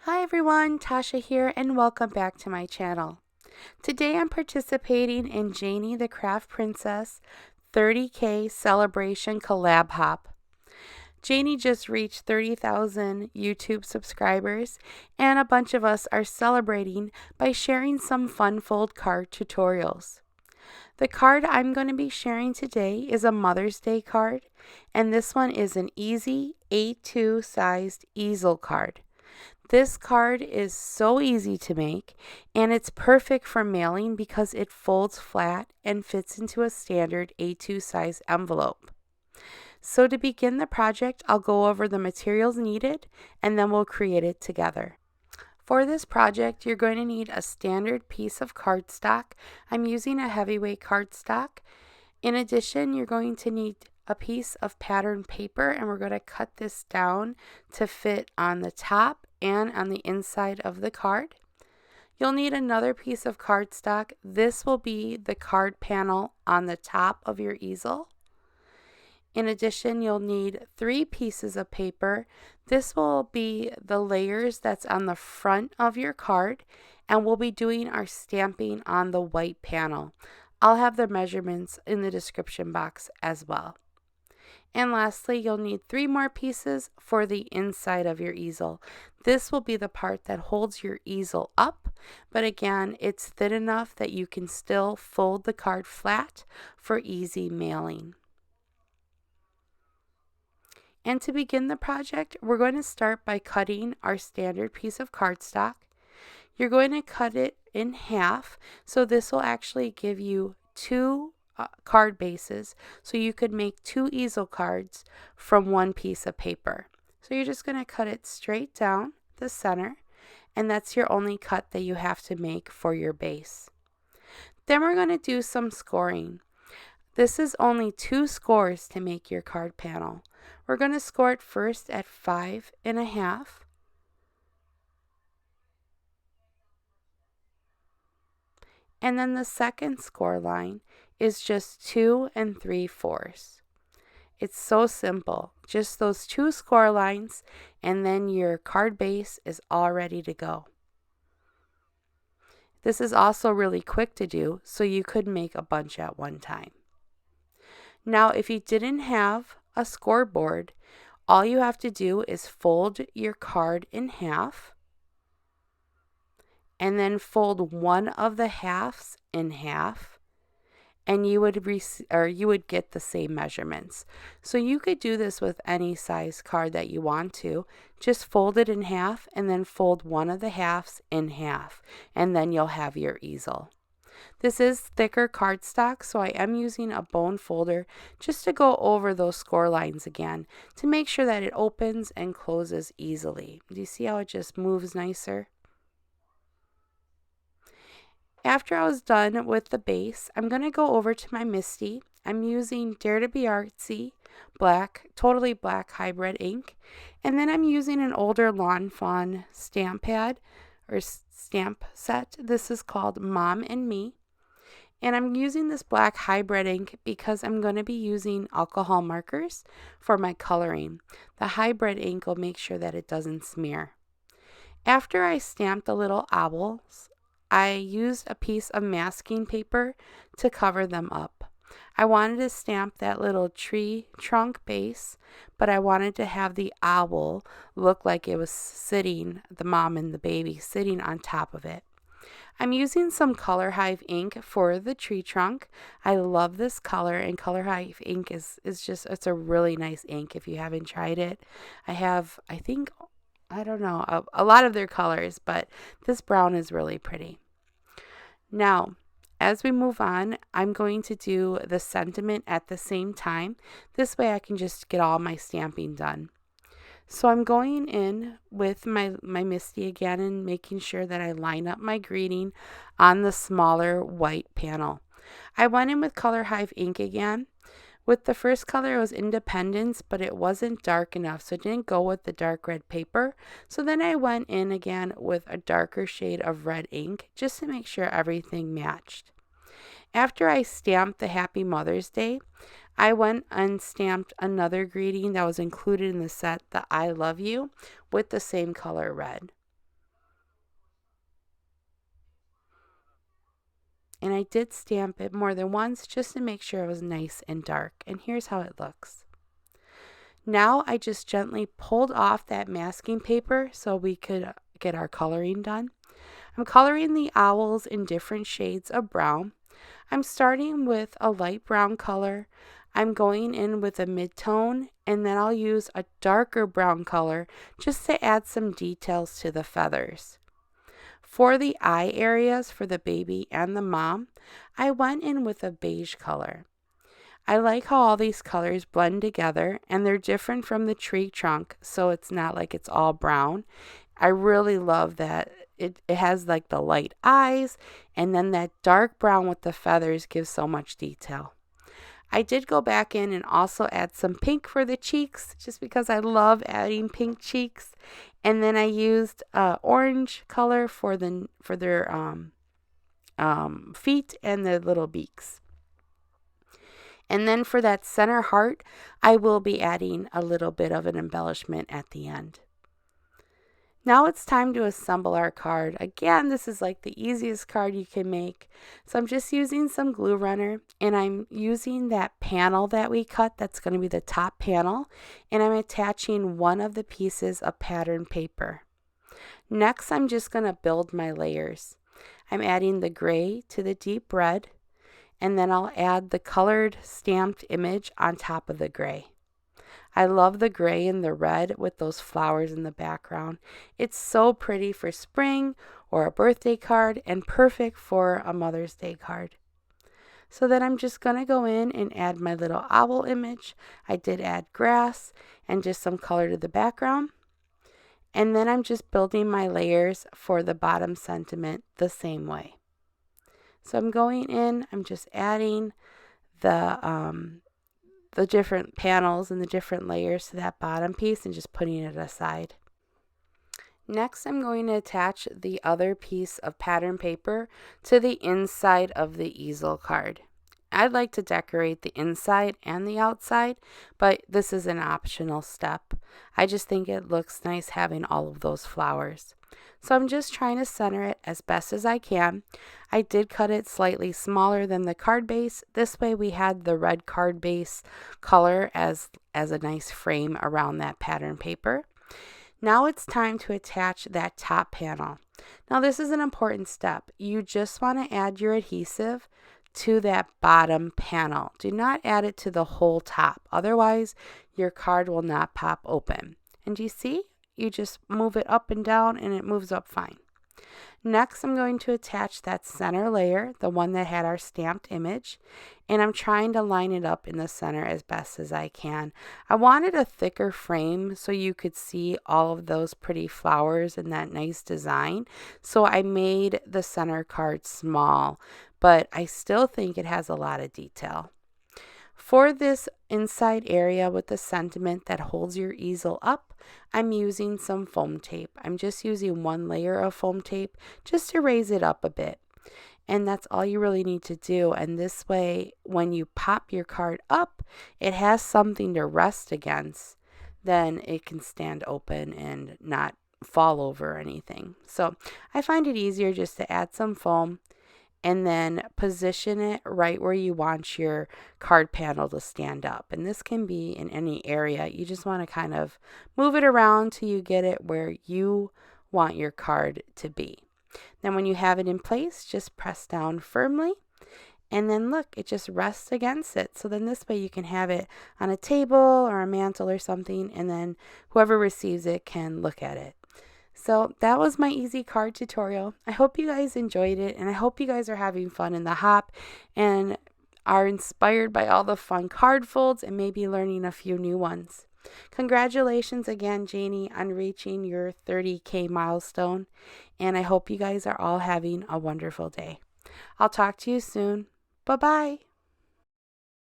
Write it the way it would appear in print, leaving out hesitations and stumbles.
Hi everyone, Tasha here and welcome back to my channel. Today I'm participating in Janie the Craft Princess 30K Celebration Collab Hop. Janie just reached 30,000 YouTube subscribers and a bunch of us are celebrating by sharing some fun fold card tutorials. The card I'm going to be sharing today is a Mother's Day card, and this one is an easy A2 sized easel card. This card is so easy to make, and it's perfect for mailing because it folds flat and fits into a standard A2 size envelope. So to begin the project, I'll go over the materials needed and then we'll create it together. For this project, you're going to need a standard piece of cardstock. I'm using a heavyweight cardstock. In addition, you're going to need a piece of pattern paper, and we're going to cut this down to fit on the top and on the inside of the card. You'll need another piece of cardstock. This will be the card panel on the top of your easel. In addition, you'll need 3 pieces of paper. This will be the layers that's on the front of your card, and we'll be doing our stamping on the white panel. I'll have the measurements in the description box as well. And lastly, you'll need 3 more pieces for the inside of your easel. This will be the part that holds your easel up, but again, it's thin enough that you can still fold the card flat for easy mailing. And to begin the project, we're going to start by cutting our standard piece of cardstock. You're going to cut it in half, so this will actually give you 2 card bases, so you could make 2 easel cards from 1 piece of paper. So you're just going to cut it straight down the center, and that's your only cut that you have to make for your base. Then we're going to do some scoring. This is only 2 scores to make your card panel. We're going to score it first at 5.5. And then the second score line is just 2 3/4. It's so simple. Just those 2 score lines, and then your card base is all ready to go. This is also really quick to do, so you could make a bunch at one time. Now, if you didn't have a scoreboard, all you have to do is fold your card in half and then fold one of the halves in half, and you would get the same measurements. So you could do this with any size card that you want to. Just fold it in half and then fold one of the halves in half, and then you'll have your easel. This is thicker cardstock, so I am using a bone folder just to go over those score lines again to make sure that it opens and closes easily. Do you see how it just moves nicer? After I was done with the base, I'm going to go over to my Misty. I'm using Dare to Be Artsy black, totally black hybrid ink, and then I'm using an older Lawn Fawn stamp pad or stamp set. This is called Mom and Me. And I'm using this black hybrid ink because I'm going to be using alcohol markers for my coloring. The hybrid ink will make sure that it doesn't smear. After I stamped the little owls, I used a piece of masking paper to cover them up. I wanted to stamp that little tree trunk base, but I wanted to have the owl look like it was sitting, the mom and the baby sitting on top of it. I'm using some Color Hive ink for the tree trunk. I love this color, and Color Hive ink is just, it's a really nice ink if you haven't tried it. I have, I don't know, a lot of their colors, but this brown is really pretty. Now, as we move on, I'm going to do the sentiment at the same time. This way I can just get all my stamping done. So I'm going in with my Misty again and making sure that I line up my greeting on the smaller white panel. I went in with Color Hive ink again. With the first color, it was Independence, but it wasn't dark enough, so it didn't go with the dark red paper. So then I went in again with a darker shade of red ink just to make sure everything matched. After I stamped the Happy Mother's Day, I went and stamped another greeting that was included in the set, the I Love You, with the same color red. and I did stamp it more than once just to make sure it was nice and dark. And here's how it looks. Now I just gently pulled off that masking paper so we could get our coloring done. I'm coloring the owls in different shades of brown. I'm starting with a light brown color. I'm going in with a mid-tone, and then I'll use a darker brown color just to add some details to the feathers. For the eye areas for the baby and the mom, I went in with a beige color. I like how all these colors blend together, and they're different from the tree trunk, so it's not like it's all brown. I really love that it has like the light eyes, and then that dark brown with the feathers gives so much detail. I did go back in and also add some pink for the cheeks, just because I love adding pink cheeks. And then I used orange color for their feet and their little beaks. And then for that center heart, I will be adding a little bit of an embellishment at the end. Now it's time to assemble our card. Again, this is like the easiest card you can make. So I'm just using some glue runner, and I'm using that panel that we cut. That's going to be the top panel, and I'm attaching one of the pieces of pattern paper. Next, I'm just going to build my layers. I'm adding the gray to the deep red, and then I'll add the colored stamped image on top of the gray. I love the gray and the red with those flowers in the background. It's so pretty for spring or a birthday card, and perfect for a Mother's Day card. So then I'm just going to go in and add my little owl image. I did add grass and just some color to the background. And then I'm just building my layers for the bottom sentiment the same way. So I'm going in, I'm just adding the different panels and the different layers to that bottom piece and just putting it aside. Next, I'm going to attach the other piece of pattern paper to the inside of the easel card. I'd like to decorate the inside and the outside, but this is an optional step. I just think it looks nice having all of those flowers. So I'm just trying to center it as best as I can. I did cut it slightly smaller than the card base. This way we had the red card base color as a nice frame around that pattern paper. Now it's time to attach that top panel. Now this is an important step. You just want to add your adhesive to that bottom panel. Do not add it to the whole top. Otherwise, your card will not pop open. And do you see? You just move it up and down and it moves up fine. Next, I'm going to attach that center layer, the one that had our stamped image, and I'm trying to line it up in the center as best as I can. I wanted a thicker frame so you could see all of those pretty flowers and that nice design. So I made the center card small, but I still think it has a lot of detail. For this inside area with the sentiment that holds your easel up, I'm using some foam tape. I'm just using one layer of foam tape just to raise it up a bit. And that's all you really need to do. And this way, when you pop your card up, it has something to rest against. Then it can stand open and not fall over or anything. So I find it easier just to add some foam and then position it right where you want your card panel to stand up. And this can be in any area. You just want to kind of move it around till you get it where you want your card to be. Then when you have it in place, just press down firmly. And then look, it just rests against it. So then this way you can have it on a table or a mantle or something, and then whoever receives it can look at it. So that was my easy card tutorial. I hope you guys enjoyed it, and I hope you guys are having fun in the hop and are inspired by all the fun card folds and maybe learning a few new ones. Congratulations again, Janie, on reaching your 30K milestone, and I hope you guys are all having a wonderful day. I'll talk to you soon. Bye-bye.